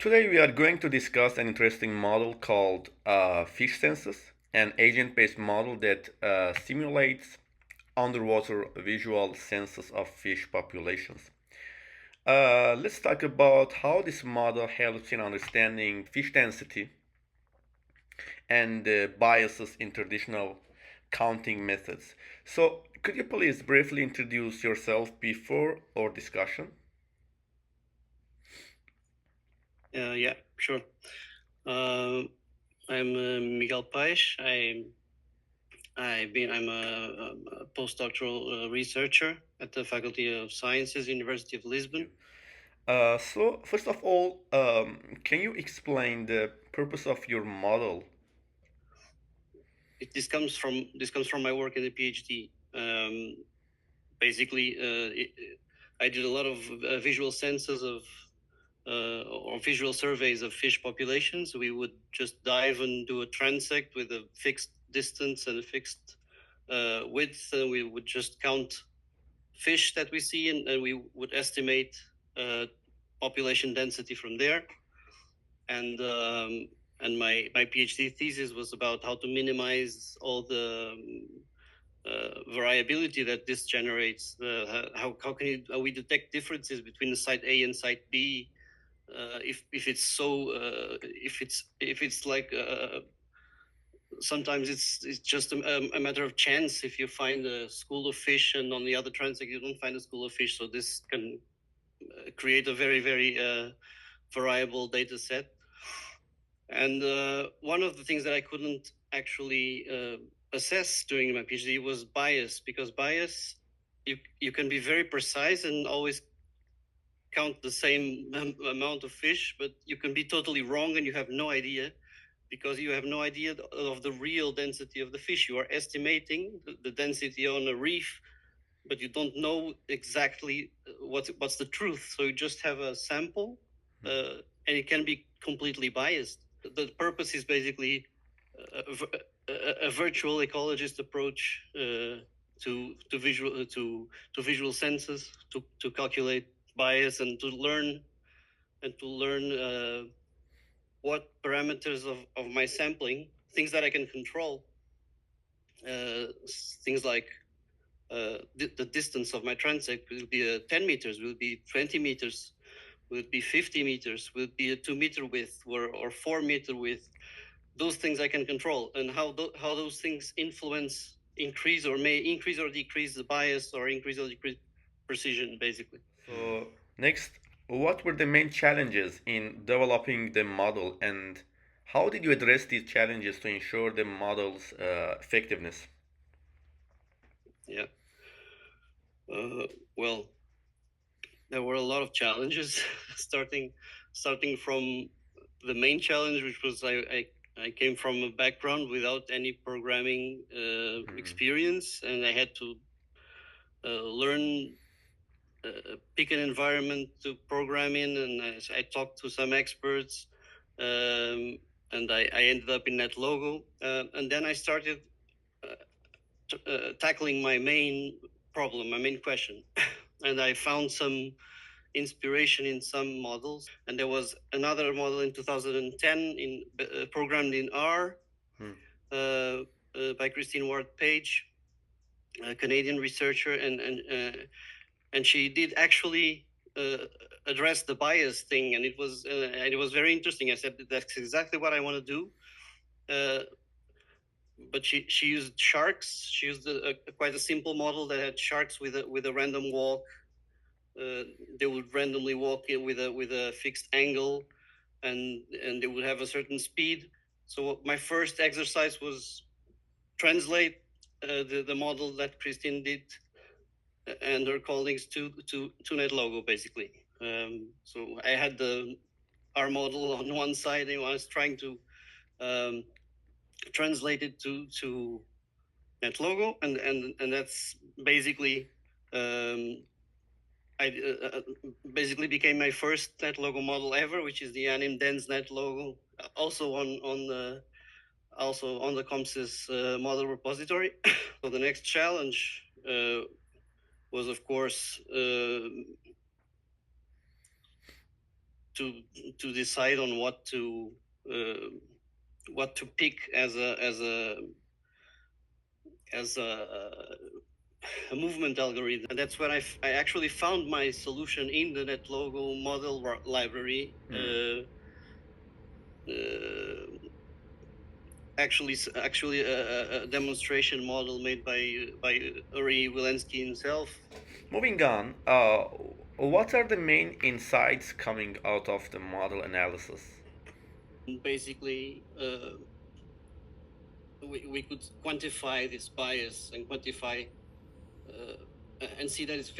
Today we are going to discuss an interesting model called FishCensus, an agent-based model that simulates underwater visual census of fish populations. Let's talk about how this model helps in understanding fish density and biases in traditional counting methods. So, could you please briefly introduce yourself before our discussion? Yeah, sure. I'm Miguel Paes. I'm a postdoctoral researcher at the Faculty of Sciences, University of Lisbon. So, first of all, can you explain the purpose of your model? This comes from my work in the PhD. Basically, I did a lot of visual census of or visual surveys of fish populations. We would just dive and do a transect with a fixed distance and a fixed width, and we would just count fish that we see, and we would estimate population density from there. And my PhD thesis was about how to minimize all the variability that this generates. How we detect differences between the site A and site B, if it's so if it's like sometimes it's just a matter of chance if you find a school of fish and on the other transect you don't find a school of fish, so this can create a very variable data set. And one of the things that I couldn't actually assess during my PhD was bias, because bias, you can be very precise and always count the same amount of fish, but you can be totally wrong and you have no idea, because you have no idea of the real density of the fish. You are estimating the density on a reef, but you don't know exactly what's the truth. So you just have a sample, and it can be completely biased. The purpose is basically a virtual ecologist approach to visual census, to calculate bias and to learn what parameters of my sampling, things that I can control, uh, things like the distance of my transect will be 10 meters, will be 20 meters, will be 50 meters, will be a 2 meter width or 4 meter width. Those things I can control, and how those things influence, increase or may increase or decrease the bias, or increase or decrease precision, basically. So, next, what were the main challenges in developing the model and how did you address these challenges to ensure the model's effectiveness? Yeah. Well, there were a lot of challenges, starting from the main challenge, which was I came from a background without any programming experience, and I had to learn, pick an environment to program in, and I talked to some experts, um, and I ended up in NetLogo, and then I started tackling my main problem, my main question, and I found some inspiration in some models. And there was another model in 2010 programmed in R, Hmm. by Christine Ward Page, a Canadian researcher, and she did actually address the bias thing, and it was very interesting. I said that's exactly what I want to do. Uh, but she used sharks. She used quite a simple model that had sharks with a random walk. They would randomly walk in with a fixed angle, and they would have a certain speed. So my first exercise was translate the model that Christine did and her colleagues to NetLogo, basically. So I had the our model on one side, and I was trying to um, translate it to NetLogo, and that's basically I basically became my first NetLogo model ever, which is the Anim Dense NetLogo, also on the COMSIS model repository. So the next challenge was, of course, to decide on what to pick as a movement algorithm. And that's when I actually found my solution in the NetLogo model library. Actually a demonstration model made by Uri Wilensky himself. Moving on, what are the main insights coming out of the model analysis? Basically, we could quantify this bias and quantify and see that it's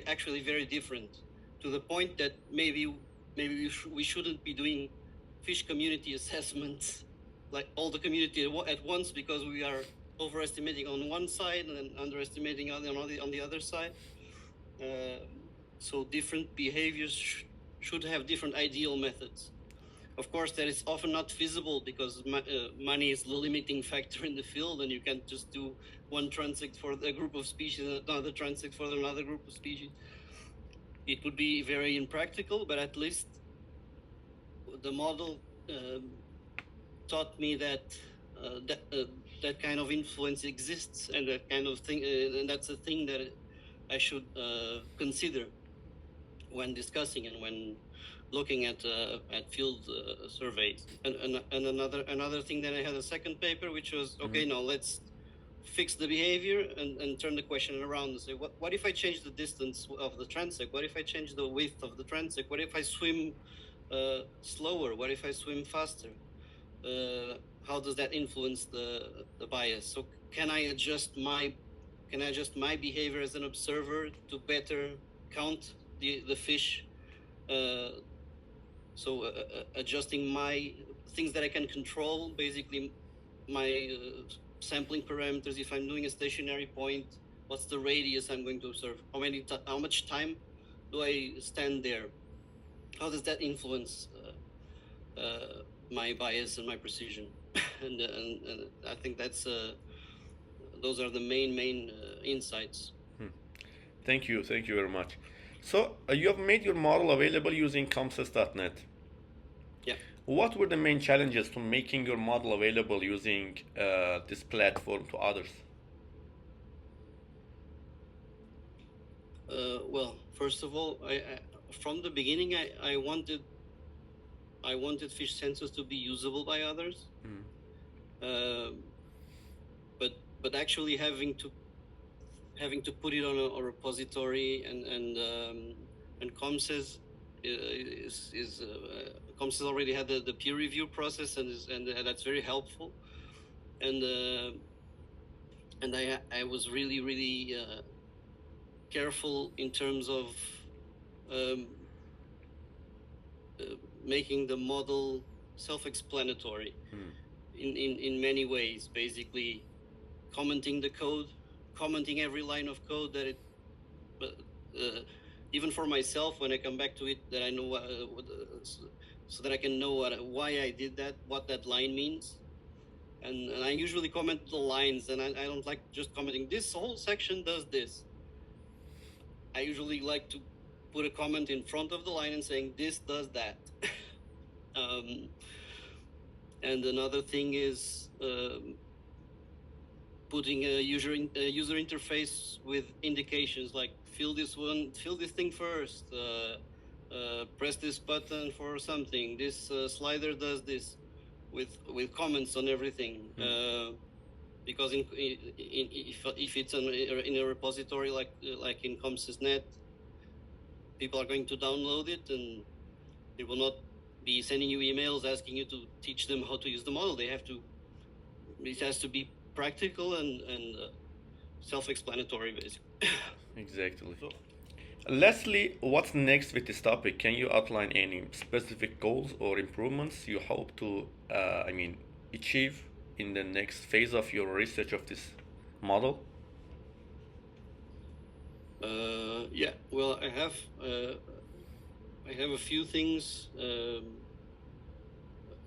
actually very different, to the point that maybe we shouldn't be doing fish community assessments like all the community at once, because we are overestimating on one side and then underestimating on the other side. So different behaviors should have different ideal methods. Of course, that is often not feasible because money is the limiting factor in the field, and you can't just do one transect for a group of species and another transect for another group of species. It would be very impractical, but at least the model taught me that that kind of influence exists, and that kind of thing, and that's a thing that I should consider when discussing and when looking at field surveys. And another thing, that I had a second paper which was, okay, now let's fix the behavior and turn the question around and say, what if I change the distance of the transect? What if I change the width of the transect? What if I swim slower? What if I swim faster? How does that influence the bias? So can I adjust my behavior as an observer to better count the fish? So adjusting my things that I can control, basically my sampling parameters. If I'm doing a stationary point, what's the radius I'm going to observe? How much time do I stand there? How does that influence my bias and my precision? and I think that's those are the main insights. Thank you very much. So you have made your model available using comsys.net. Yeah. What were the main challenges to making your model available using this platform to others? Well, first of all, I from the beginning, I wanted FishCensus to be usable by others. But actually having to put it on a repository and ComSys ComSys already had the peer review process, and that's very helpful. And I was really careful in terms of making the model self-explanatory in many ways. Basically, commenting the code, commenting every line of code that it, even for myself, when I come back to it, that I know so that I can know why I did that, what that line means. And I usually comment the lines, and I don't like just commenting this whole section does this. I usually like to put a comment in front of the line and saying this does that. And another thing is putting a user interface with indications like fill this thing first, press this button for something, this slider does this, with comments on everything. Because if it's in a repository like in ComSysNet, people are going to download it, and they will not be sending you emails asking you to teach them how to use the model. It has to be practical and self-explanatory, basically. Exactly. So, Leslie, what's next with this topic? Can you outline any specific goals or improvements you hope to, achieve in the next phase of your research of this model? Yeah. Well, I have a few things.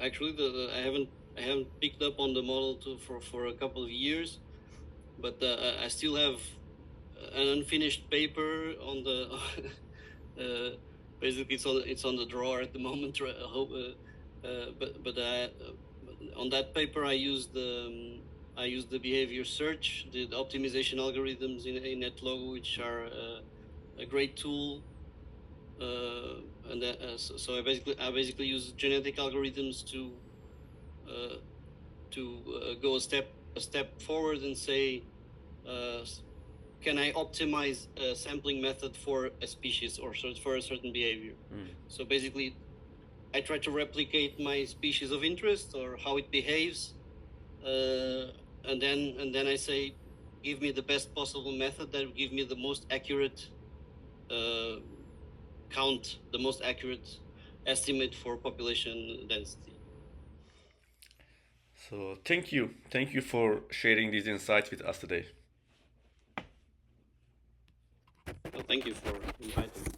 Actually, I haven't picked up on the model for a couple of years, but I still have an unfinished paper on the basically it's on the drawer at the moment. But on that paper I used the behavior search, the optimization algorithms in NetLogo, which are a great tool. So I basically use genetic algorithms to go a step forward and say, can I optimize a sampling method for a species or for a certain behavior? So basically, I try to replicate my species of interest or how it behaves, and then I say, give me the best possible method that will give me the most accurate count, the most accurate estimate for population density. So thank you for sharing these insights with us today. Well, thank you for inviting me.